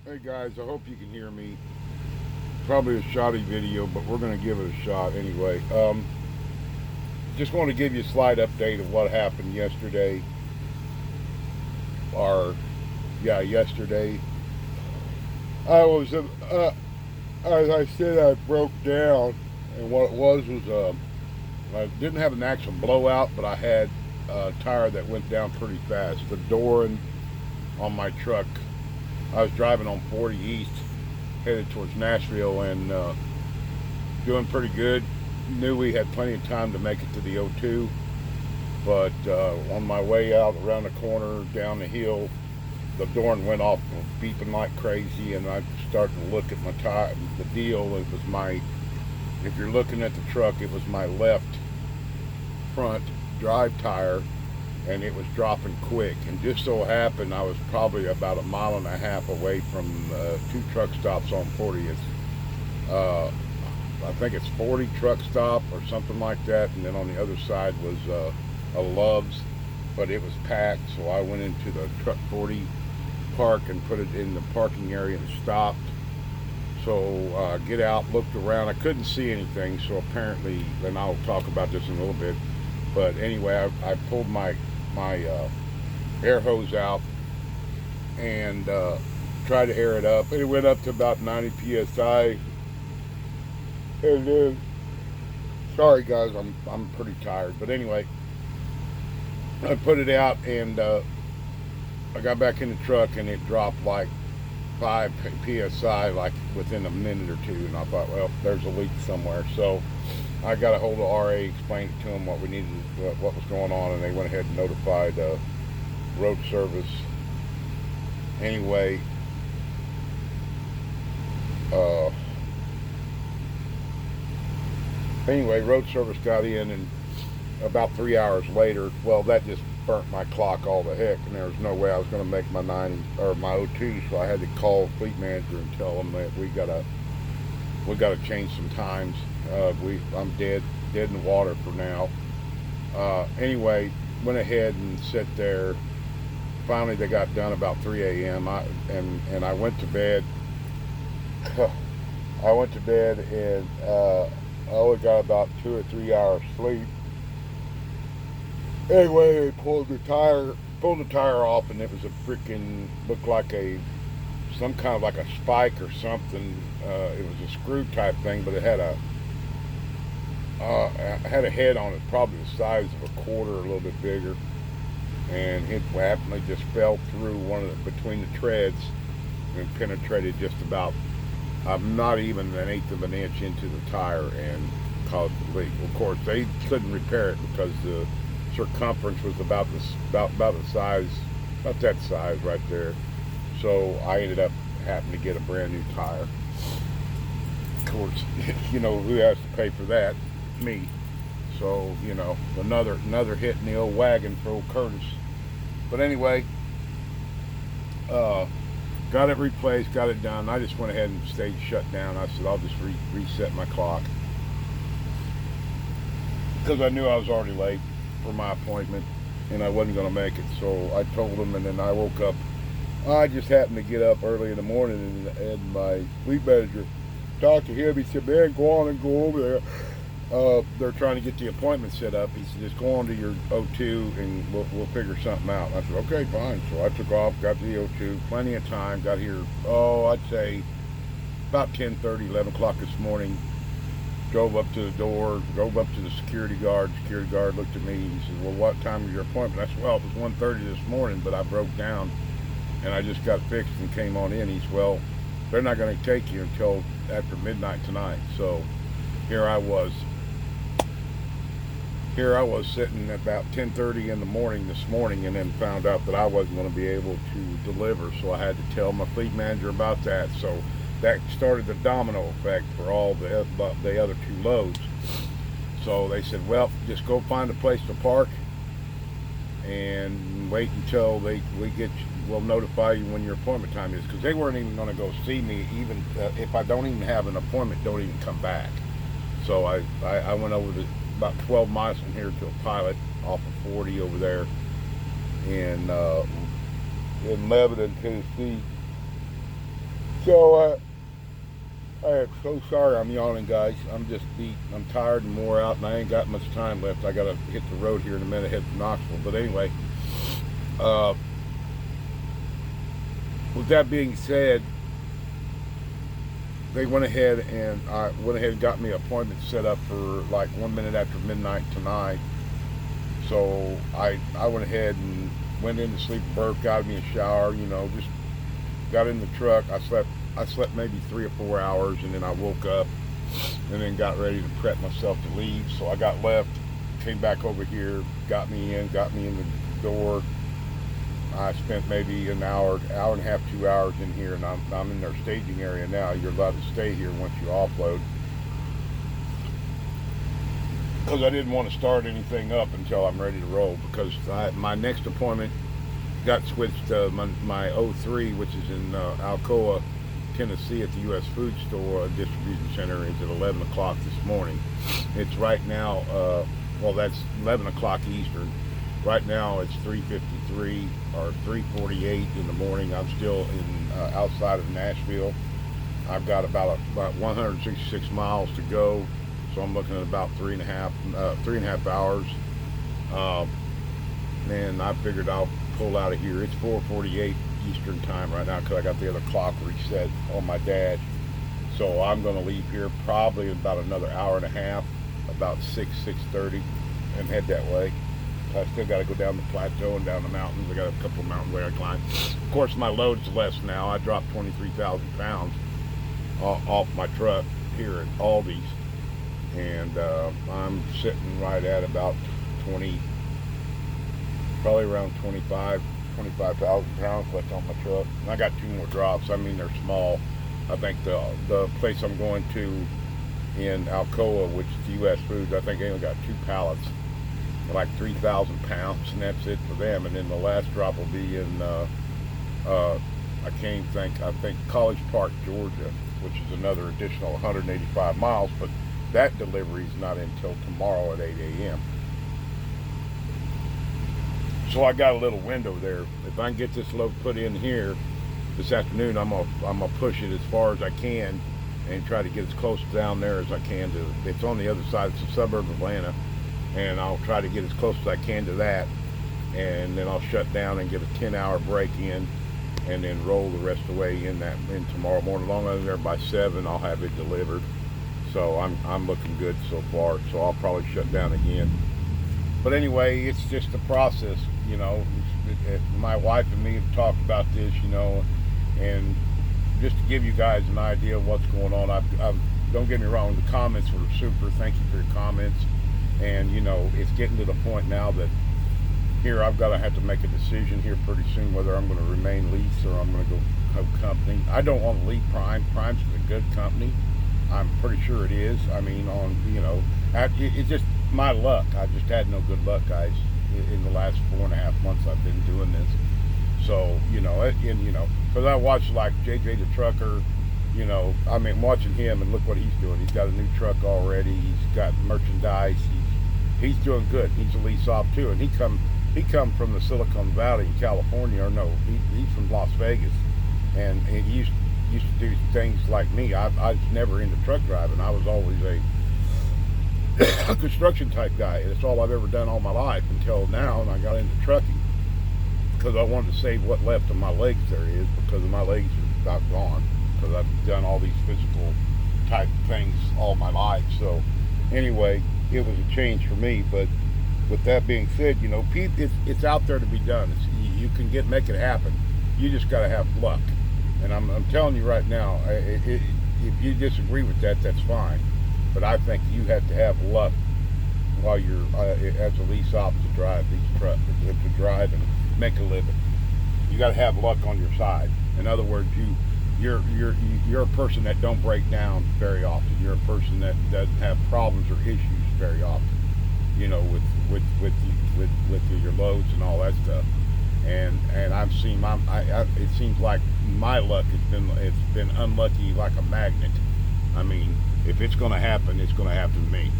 Hey guys, I hope you can hear me. Probably a shoddy video, but we're going to give it a shot anyway. Just want to give you a slight update of what happened yesterday. Or, yeah, yesterday. I was, as I said, I broke down, and what it was I didn't have an actual blowout, but I had a tire that went down pretty fast. The door on my truck. I was driving on 40 East, headed towards Nashville, and doing pretty good. Knew we had plenty of time to make it to the O2, but on my way out around the corner down the hill, the door went off beeping like crazy, and I started to look at my tire. The deal, it was my, if you're looking at the truck, it was my left front drive tire, and it was dropping quick. And just so happened I was probably about a mile and a half away from two truck stops on 40th. I think it's 40 truck stop or something like that, and then on the other side was a Love's, but it was packed, so I went into the truck 40 park and put it in the parking area and stopped. So get out, looked around. I couldn't see anything, so apparently, and I'll talk about this in a little bit, but anyway, I pulled my air hose out and tried to air it up. It went up to about 90 psi, and then, sorry guys, I'm pretty tired, but anyway, I put it out, and I got back in the truck, and it dropped like 5 psi like within a minute or two, and I thought, well, there's a leak somewhere. So I got a hold of RA, explained to them what we needed, what was going on, and they went ahead and notified road service. Anyway, uh, road service got in, and about 3 hours later, well, that just burnt my clock all the heck, and there was no way I was going to make my 90 or my O2, so I had to call fleet manager and tell them that we gotta change some times. I'm dead in the water for now. Anyway, went ahead and sit there. Finally, they got done about 3 a.m. And I went to bed. I went to bed, and I only got about 2 or 3 hours sleep. Anyway, they pulled the tire off, and it was a freaking, looked like some kind of like a spike or something. It was a screw type thing, but it had a head on it, probably the size of a quarter, a little bit bigger, and it rapidly just fell through between the treads and penetrated just about, not even an eighth of an inch into the tire and caused the leak. Of course, they couldn't repair it because the circumference was about the size, about that size right there. So I ended up having to get a brand new tire. Of course, who has to pay for that? Me. So another hit in the old wagon for old Curtis. But anyway, got it replaced, got it done. I just went ahead and stayed shut down. I said I'll just reset my clock because I knew I was already late for my appointment and I wasn't going to make it. So I told him, and then I woke up. I just happened to get up early in the morning, and my fleet manager talked to him. He said, man, go on and go over there. They're trying to get the appointment set up. He said, just go on to your O2 and we'll figure something out. And I said, okay, fine. So I took off, got to the O2, plenty of time, got here, I'd say about 10:30, 11 o'clock this morning. Drove up to the door, drove up to the security guard. Security guard looked at me. He said, well, what time was your appointment? I said, well, it was 1:30 this morning, but I broke down and I just got fixed and came on in. He said, well, they're not going to take you until after midnight tonight. So here I was sitting at about 10:30 in the morning this morning, and then found out that I wasn't going to be able to deliver. So I had to tell my fleet manager about that. So that started the domino effect for all the other two loads. So they said, well, just go find a place to park and wait until we'll notify you when your appointment time is, because they weren't even going to go see me, even if I don't even have an appointment, don't even come back. So I went over about 12 miles from here to a pilot off of 40 over there in Lebanon, Tennessee, So I am so sorry I'm yawning, guys. I'm just beat. I'm tired and wore out, and I ain't got much time left. I gotta hit the road here in a minute, head to Knoxville. But anyway, uh, with that being said, they went ahead and I went ahead and got me an appointment set up for like 1 minute after midnight tonight. So I went ahead and went in to sleep, burp, got me a shower, just got in the truck. I slept maybe 3 or 4 hours, and then I woke up and then got ready to prep myself to leave. So I got left, came back over here, got me in the door. I spent maybe an hour and a half, 2 hours in here, and I'm in their staging area now. You're allowed to stay here once you offload, because I didn't want to start anything up until I'm ready to roll, because my next appointment got switched to my 03, which is in Alcoa, Tennessee, at the U.S. Food Store distribution center. Is at 11 o'clock this morning. It's right now, that's 11 o'clock Eastern. Right now it's 3:53 or 3:48 in the morning. I'm still in outside of Nashville. I've got about 166 miles to go, so I'm looking at about three and a half hours. And I figured I'll pull out of here. It's 4:48 Eastern time right now, because I got the other clock reset on my dash. So I'm going to leave here probably in about another hour and a half, about 6:30, and head that way. I still got to go down the plateau and down the mountains. I got a couple of mountains where I climb. Of course, my load's less now. I dropped 23,000 pounds off my truck here at Aldi's, and I'm sitting right at about probably around 25,000 pounds left on my truck. And I got 2 more drops. I mean, they're small. I think the place I'm going to in Alcoa, which is U.S. Foods, I think they only got 2 pallets, like 3,000 pounds, and that's it for them. And then the last drop will be in I think College Park, Georgia, which is another additional 185 miles, but that delivery is not until tomorrow at 8 a.m. So I got a little window there. If I can get this load put in here this afternoon, I'm gonna push it as far as I can and try to get as close down there as I can to. It's on the other side. It's a suburb of Atlanta, and I'll try to get as close as I can to that, and then I'll shut down and get a 10-hour break in, and then roll the rest of the way in tomorrow morning. As long as I'm there by 7, I'll have it delivered. So I'm looking good so far. So I'll probably shut down again. But anyway, it's just a process, My wife and me have talked about this, and just to give you guys an idea of what's going on. Don't get me wrong, the comments were super. Thank you for your comments. And it's getting to the point now that here I've got to have to make a decision here pretty soon whether I'm going to remain lease or I'm going to go have company. I don't want to leave Prime. Prime's a good company. I'm pretty sure it is. I mean, it's just my luck. I just had no good luck, guys, in the last 4.5 months I've been doing this. So, because I watch like JJ the Trucker, watching him, and look what he's doing. He's got a new truck already. He's got merchandise. He's doing good. He's a lease off too, and he come from the Silicon Valley in California, or no, he's from Las Vegas, and he used to do things like me. I was never into truck driving. I was always a construction type guy. That's all I've ever done all my life until now, and I got into trucking because I wanted to save what left of my legs there is, because my legs are about gone, because I've done all these physical type things all my life. So anyway, it was a change for me. But with that being said, it's out there to be done. You can make it happen. You just got to have luck. And I'm telling you right now, if you disagree with that, that's fine. But I think you have to have luck while you're as a lease op to drive these trucks, to drive and make a living. You got to have luck on your side. In other words, you're a person that don't break down very often. You're a person that doesn't have problems or issues very often. With your loads and all that stuff. And I've seen it seems like my luck it's been unlucky like a magnet. I mean, if it's going to happen, it's going to happen to me.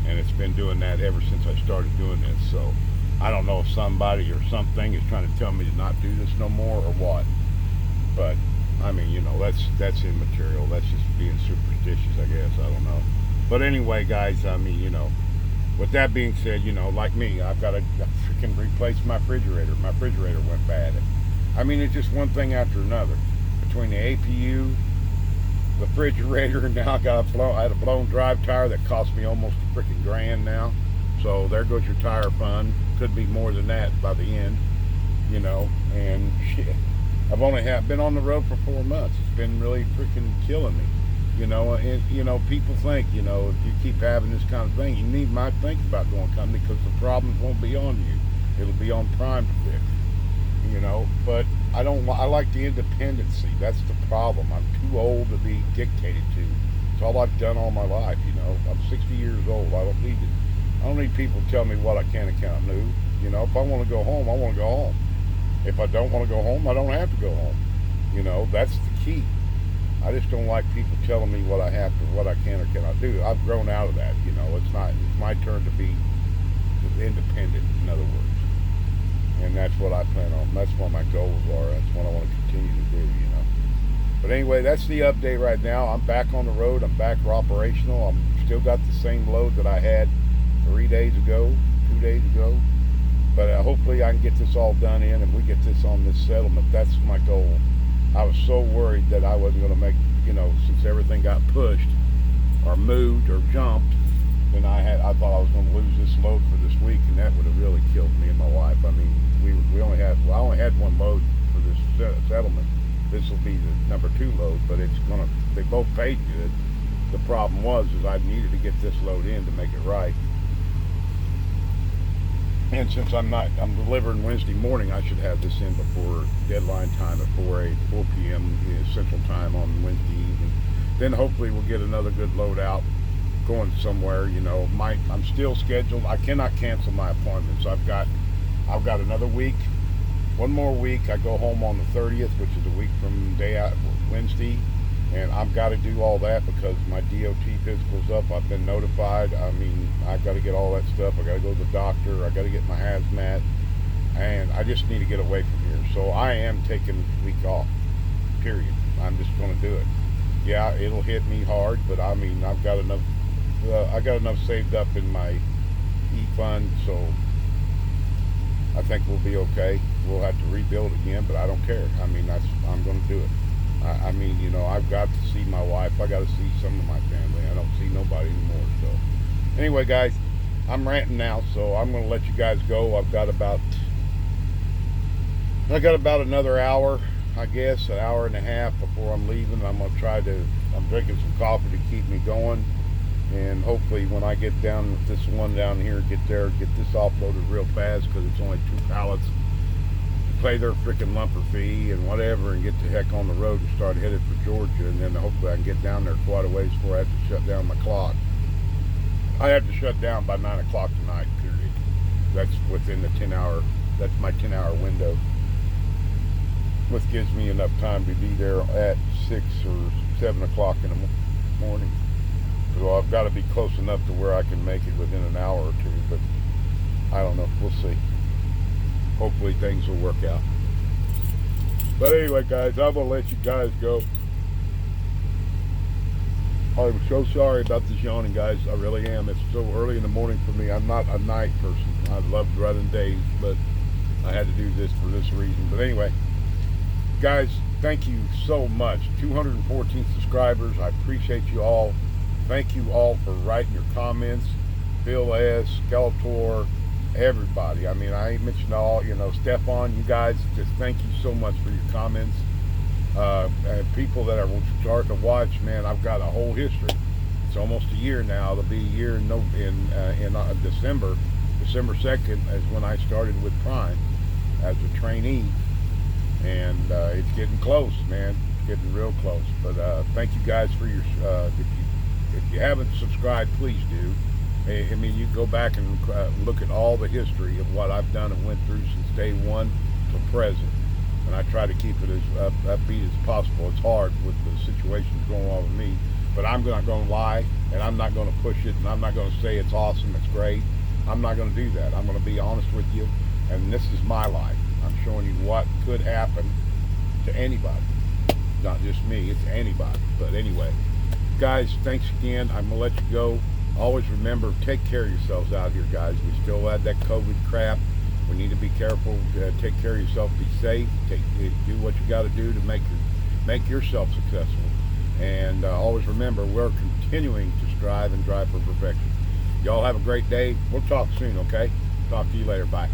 And it's been doing that ever since I started doing this. So I don't know if somebody or something is trying to tell me to not do this no more or what. But I mean, you know, that's immaterial. That's just being superstitious, I guess. I don't know. But anyway, guys, I mean, you know, with that being said, you know, like me, I've got to freaking replace my refrigerator. My refrigerator went bad. I mean, it's just one thing after another. Between the APU, the refrigerator, and now I had a blown drive tire that cost me almost a freaking grand now. So there goes your tire fund. Could be more than that by the end, you know. And shit, I've only been on the road for 4 months. It's been really freaking killing me, you know. And you know, people think, you know, if you keep having this kind of thing, you might think about going company because the problems won't be on you. It'll be on Prime to fix, you know. But I don't. I like the independency. That's the problem. I'm too old to be dictated to. It's all I've done all my life, you know. I'm 60 years old. I don't need it. I don't need people to tell me what I can and cannot do. You know, if I want to go home, I want to go home. If I don't want to go home, I don't have to go home. You know, that's the key. I just don't like people telling me what I have to, what I can or cannot do. I've grown out of that. You know, it's my turn to be independent, in other words. And that's what I plan on. That's what my goals are. That's what I want to continue to do, you know. But anyway, that's the update right now. I'm back on the road. I'm back operational. I'm still got the same load that I had 3 days ago, 2 days ago. But hopefully I can get this all done in and we get this on this settlement. That's my goal. I was so worried that I wasn't going to make, you know, since everything got pushed or moved or jumped, then I thought I was going to lose this load for this week, and that would have really killed me and my wife. I mean, I only had one load for this settlement. This will be the number 2 load, but they both paid good. The problem was I needed to get this load in to make it right. And since I'm delivering Wednesday morning, I should have this in before deadline time at 4 p.m. Central Time on Wednesday evening. Then hopefully we'll get another good load out going somewhere. You know, I'm still scheduled. I cannot cancel my appointments. I've got another week, one more week. I go home on the 30th, which is a week from Wednesday. And I've got to do all that because my DOT physical's up. I've been notified. I mean, I've got to get all that stuff. I got to go to the doctor. I got to get my hazmat. And I just need to get away from here. So I am taking the week off, period. I'm just going to do it. Yeah, it'll hit me hard, but I mean, I've got enough. I got enough saved up in my e-fund, so I think we'll be okay. We'll have to rebuild again, but I don't care. I mean, I'm going to do it. I mean, you know, I've got to see my wife. I got to see some of my family. I don't see nobody anymore. So, anyway, guys, I'm ranting now, so I'm going to let you guys go. I've got about another hour, I guess, an hour and a half before I'm leaving. I'm drinking some coffee to keep me going, and hopefully when I get down with this one down here, get this offloaded real fast because it's only 2 pallets. Pay their freaking lumper fee and whatever and get the heck on the road and start headed for Georgia, and then hopefully I can get down there quite a ways before I have to shut down my clock. I have to shut down by 9 o'clock tonight, period. That's within the 10-hour, that's my 10-hour window, which gives me enough time to be there at 6 or 7 o'clock in the morning. So I've got to be close enough to where I can make it within an hour or two, but I don't know, we'll see. Hopefully things will work out. But anyway, guys, I'm going to let you guys go. I'm so sorry about this yawning, guys. I really am. It's so early in the morning for me. I'm not a night person. I love running days, but I had to do this for this reason. But anyway, guys, thank you so much. 214 subscribers. I appreciate you all. Thank you all for writing your comments. Bill S., Skeletor, everybody. I mean, I ain't mentioned all, you know, Stefan, you guys, just thank you so much for your comments. And people that are starting to watch, man, I've got a whole history. It's almost a year now. It'll be a year in December. December 2nd is when I started with Prime as a trainee. And it's getting close, man. It's getting real close. But thank you guys for your, if you haven't subscribed, please do. I mean, you go back and look at all the history of what I've done and went through since day one to present. And I try to keep it as upbeat as possible. It's hard with the situations going on with me. But I'm not going to lie, and I'm not going to push it, and I'm not going to say it's awesome, it's great. I'm not going to do that. I'm going to be honest with you, and this is my life. I'm showing you what could happen to anybody. not just me, it's anybody. But anyway, guys, thanks again. I'm gonna let you go. Always remember, take care of yourselves out here, guys. We still have that COVID crap. We need to be careful. Take care of yourself. Be safe. Do what you got to do to make yourself successful. And always remember, we're continuing to strive and drive for perfection. Y'all have a great day. We'll talk soon, okay? Talk to you later. Bye.